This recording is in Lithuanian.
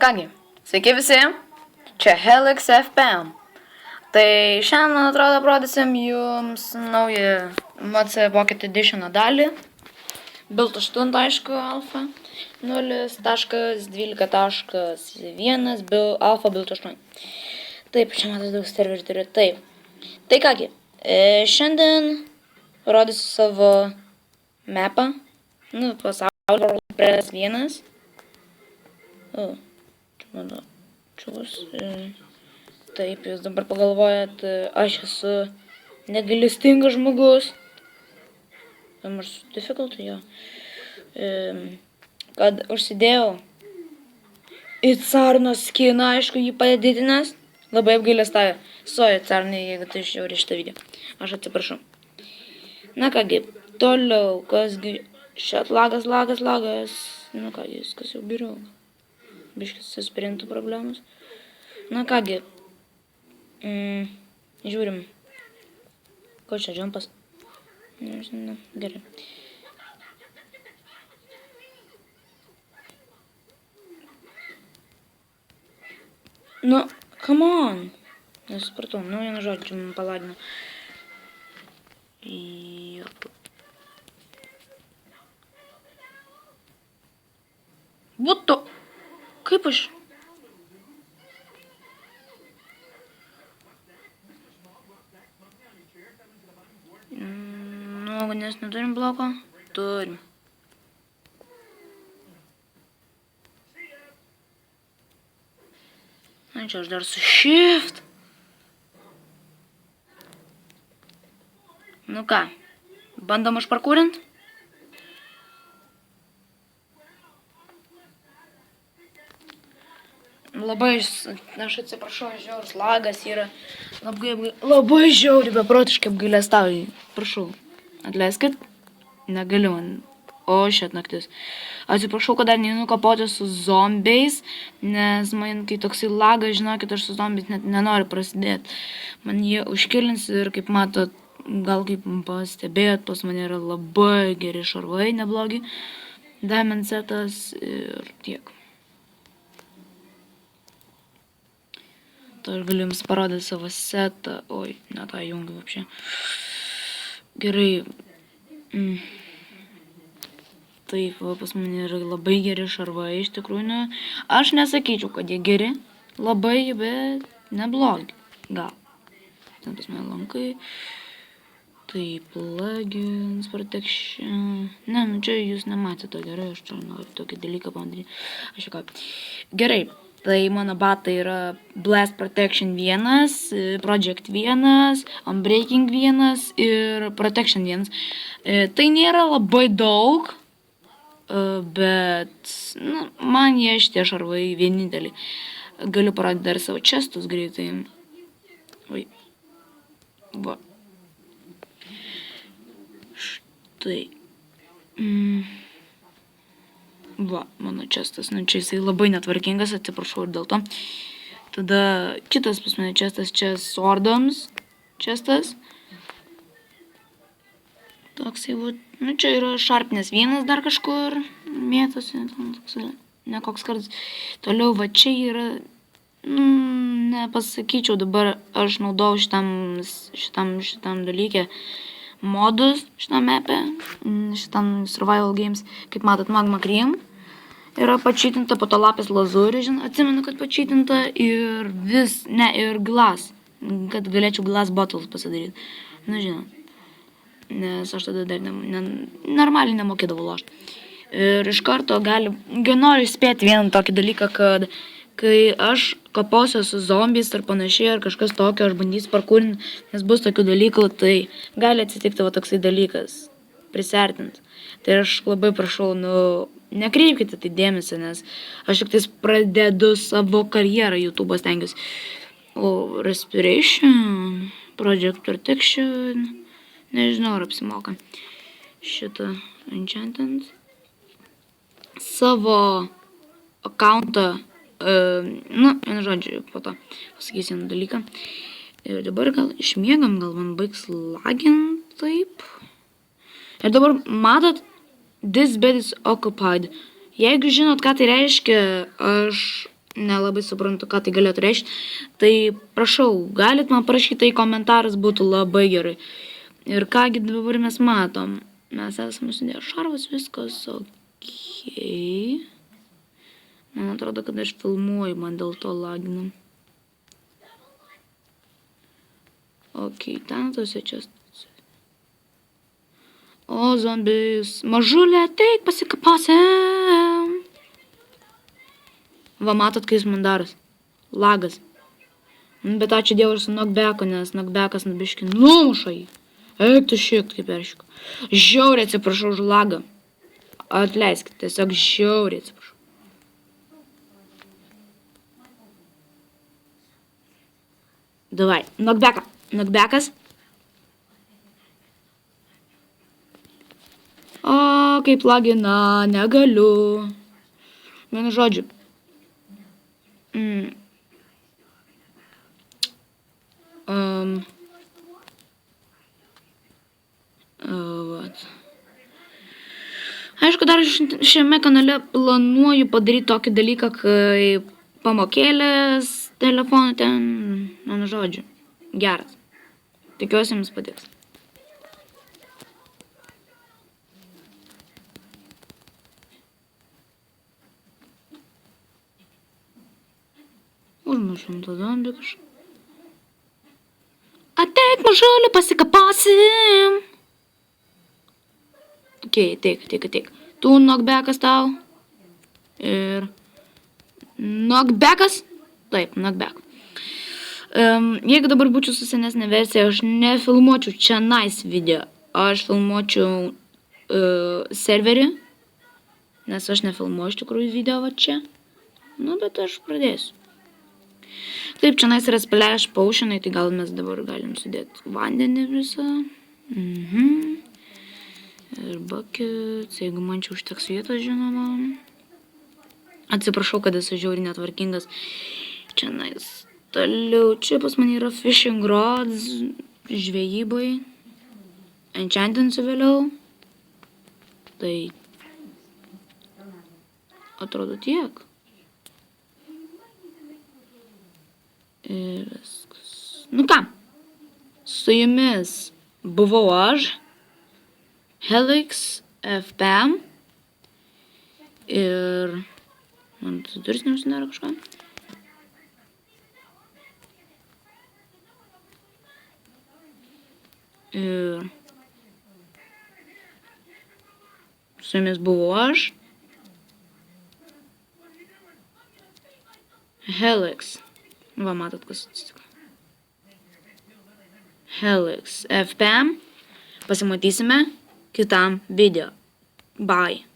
Kągi, sveiki visi, čia Helix FPM. Tai šiandien atrodo parodysim jums naują MC Pocket Edition dalį. Build 8, aišku, alfa 0.12.1 alfa build 8. Taip, čia matas daug serverių turiu. Taip. Tai kągi, šiandien rodysiu savo mapą. Pasaulio WordPress 1. Čia mano čiūs. Taip, jūs dabar pagalvojat, aš esu negailestingas žmogus. Nors difficult, jo. Kad užsidėjau į Carno skiną, aišku, jį padidinęs. Labai apgailestavę. Soja Carnai, jeigu tai žiūri šitą video. Aš atsiprašau. Na kągi, toliau, kasgi... Šiat lagas. Na kągi, viskas jau geriau. Biškis susprintų problemos. Na kągi. Žiūrim. Ko čia, jumpas? Nežinau, gerai. Nu, come on. Nesupratau, vieną žodžiu man paladino. What the? Kaip aš? Nu, nes neturim bloko? Turim. Na, čia aš dar su shift. Nu ką, bandom užparkūrint? Labai, aš atsiprašau, žiaurus lagas yra labai žiauriai beprotiškai apgailestauju. Prašau, atleiskit, negaliu man. O, šiat naktis. Atsiprašau, kad dar neinu kapoti su zombiais, nes man kai toksai lagas, žinokit, aš su zombiais net nenoriu prasidėti. Man jie užkilins ir kaip matot, gal kaip pastebėjot, pas mane yra labai geri šarvai, neblogi. Diamond setas ir tiek. Tai aš galiu jums parodyti savo setą. Oi, ne tą jungiu apšiai. Gerai. Taip, pas mane yra labai geri šarvai, iš tikrųjų. Ne. Aš nesakyčiau, kad jie geri. Labai, bet neblogi. Gal. Ten pas mane lankai. Taip, leggings, protection. Ne, nu čia jūs nematėte to gerai. Aš čia noriu tokį dalyką padaryti. Aš ką. Gerai. Tai mano batai yra Blast Protection 1, Project 1, Unbreaking 1 ir Protection 1. Tai nėra labai daug, bet man jie šitie šarvai vieninteliai. Galiu parodyti dar savo chestus greitai. Oi. Va. Štai. Va, mano chestas, čia jisai labai netvarkingas, atsiprašau ir dėl to. Tada kitas pas mane chestas, čia Swordams chestas. Toksai, čia yra Sharpness 1 dar kažkur mėtosi, ne koks kartas. Toliau, va čia yra, nepasakyčiau, dabar aš naudau šitam dalykė modus, šitam mapė, šitam survival games, kaip matot, Magma Cream. Yra pačytinta, po to lapis lazurį, atsimenu, kad pačytinta ir ir glass, kad galėčiau glass bottles pasidaryti. Na, žinot, nes aš tada dar normaliai nemokėdavau lošti. Ir iš karto noriu įspėti vieną tokį dalyką, kad kai aš kapausiu su zombiais ar panašiai, ar kažkas tokio, aš bandysiu parkūrinti, nes bus tokių dalykų, tai gali atsitikti va toksai dalykas, prisertint. Tai aš labai prašau, nekreipkite tai dėmesį, nes aš tik tais pradedu savo karjerą YouTube stengiuosi. O Respiration, Project Protection, nežinau, ar apsimoka. Šitą Enchantant. Savo accountą, vienu žodžiu, po to pasakysiu vieną dalyką. Ir dabar gal išmiegam, gal man baigs lagint, taip. Ir dabar matot, this bed is occupied. Jeigu žinot, ką tai reiškia, aš nelabai suprantu, ką tai galėtų reikšti. Tai prašau, galit man parašyti į komentarus, būtų labai gerai. Ir kągi dabar mes matom. Mes esame sudėję šarvas, viskas okei. Man atrodo, kad aš filmuoju, man dėl to laginam. Okei, ten tose čia. O, zombis. Mažulė, ateik, pasikapasim. Va, matot, kai jis man daras. Lagas. Bet ačiū Dievui ir su knockbacku, nes knockbackas biškį numuša jį. Eik tu šiek tiek peršiuk. Žiauriai atsiprašau už lagą. Atleiskit, tiesiog žiauriai atsiprašau. Davai, knockbacką. Knockbackas. O, kaip lagina, negaliu. Vienu žodžiu. Aišku, dar šiame kanale planuoju padaryti tokį dalyką, kai pamokėlės telefonų ten, vienu žodžiu, geras. Tikiuosi jums patiks. Užmušam tą zombį kažką. Ateik, mažulį, pasikapasim. Okei, ateik. Tu knockbackas tau. Ir knockbackas. Taip, knockback. Jeigu dabar būčiau su senesnė versija, aš nefilmuočiau čia nice video. Aš filmuočiau serverį. Nes aš nefilmuoju iš tikrųjų video va čia. Nu, bet aš pradėsiu. Taip, čia nais yra splash potionai, tai gal mes dabar galim sudėti vandenį visą. Ir buckets, jeigu man čia užteks vietos, žinoma. Atsiprašau, kad esu žiauriai netvarkingas. Čia nais toliau, čia pas man yra fishing rods, žvejybai. Enchantinsiu vėliau. Tai atrodo tiek. Ir viskas. Nu ką, su jumis buvau aš, Helix FPM. Ir man duris neužsidaro kažką. Ir su jumis buvau aš, Helix. Va, matot, kas atsitiko. Helix FPM. Pasimatysime kitam video. Bye.